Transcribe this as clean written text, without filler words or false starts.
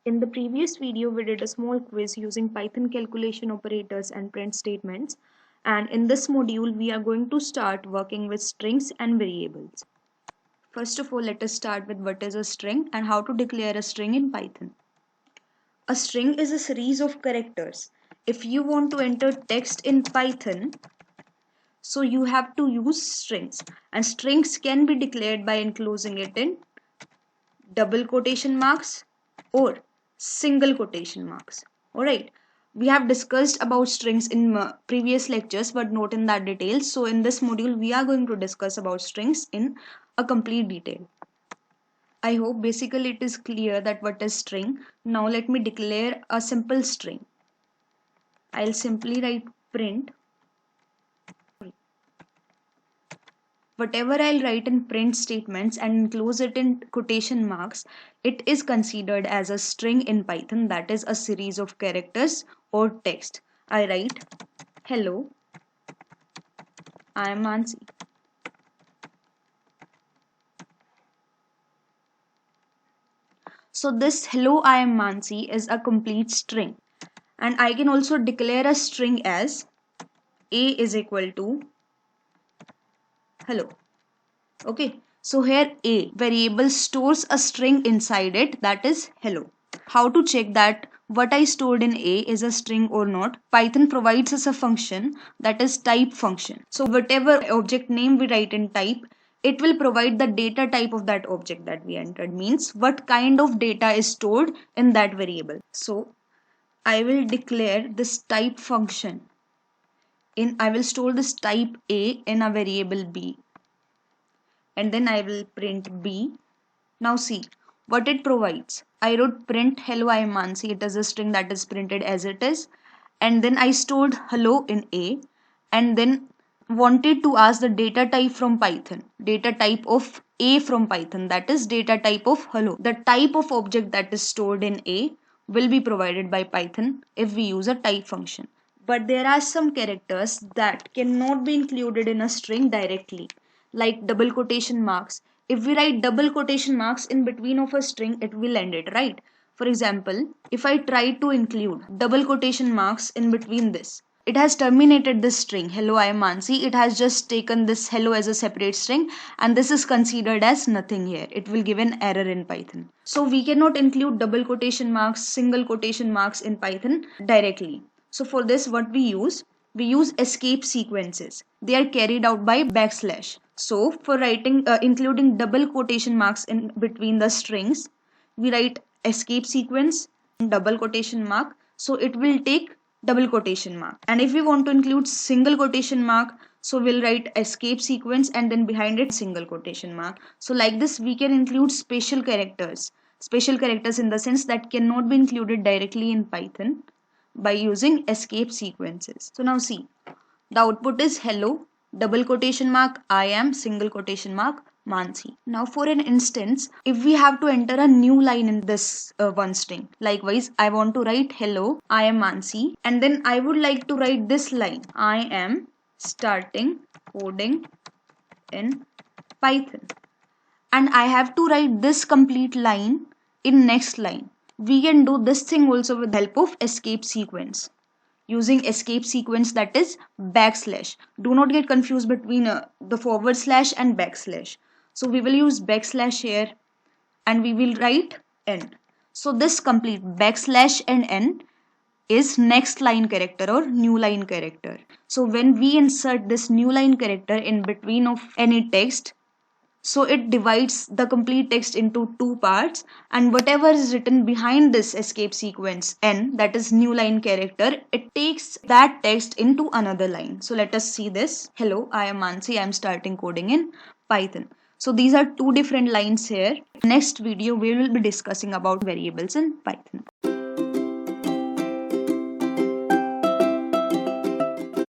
In the previous video, we did a small quiz using Python calculation operators and print statements. And in this module, we are going to start working with strings and variables. First of all, let us start with what is a string and how to declare a string in Python. A string is a series of characters. If you want to enter text in Python, so you have to use strings. And strings can be declared by enclosing it in double quotation marks or single quotation marks. Alright, we have discussed about strings in previous lectures but not in that detail. So in this module we are going to discuss about strings in a complete detail. I hope basically it is clear that what is string. Now let me declare a simple string. I'll simply write print. Whatever I'll write in print statements and enclose it in quotation marks, it is considered as a string in Python, that is a series of characters or text. I write, hello, I am Mansi. So this hello, I am Mansi is a complete string. And I can also declare a string as a is equal to hello. Okay, so here a variable stores a string inside it, that is hello. How to check that what I stored in a is a string or not? Python provides us a function, that is type function. So whatever object name we write in type, it will provide the data type of that object that we entered, means what kind of data is stored in that variable. So I will declare this type function I will store this type a in a variable b, and then I will print b. Now see what it provides. I wrote print hello I am Mansi. It is a string that is printed as it is, and then I stored hello in a, and then wanted to ask the data type from Python, data type of a from Python, that is data type of hello. The type of object that is stored in a will be provided by Python if we use a type function. But there are some characters that cannot be included in a string directly, like double quotation marks. If we write double quotation marks in between of a string, it will end it, right? For example, if I try to include double quotation marks in between this, it has terminated this string hello I am Mansi. It has just taken this hello as a separate string, and this is considered as nothing here. It will give an error in Python. So we cannot include double quotation marks, single quotation marks in Python directly. So for this what we use escape sequences. They are carried out by backslash. So for writing including double quotation marks in between the strings, we write escape sequence double quotation mark, so it will take double quotation mark. And if we want to include single quotation mark, so we'll write escape sequence and then behind it single quotation mark. So like this we can include special characters in the sense that cannot be included directly in Python by using escape sequences. So now see, the output is hello, double quotation mark, I am, single quotation mark, Mansi. Now for an instance, if we have to enter a new line in this one string, likewise I want to write hello, I am Mansi, and then I would like to write this line, I am starting coding in Python. And I have to write this complete line in next line. We can do this thing also with the help of escape sequence. Using escape sequence, that is backslash. Do not get confused between the forward slash and backslash. So we will use backslash here and we will write n. So this complete backslash and n is next line character or new line character. So when we insert this new line character in between of any text, so it divides the complete text into two parts, and whatever is written behind this escape sequence n, that is new line character, it takes that text into another line. So let us see this. Hello, I am Mansi. I am starting coding in Python. So these are two different lines here. Next video we will be discussing about variables in Python.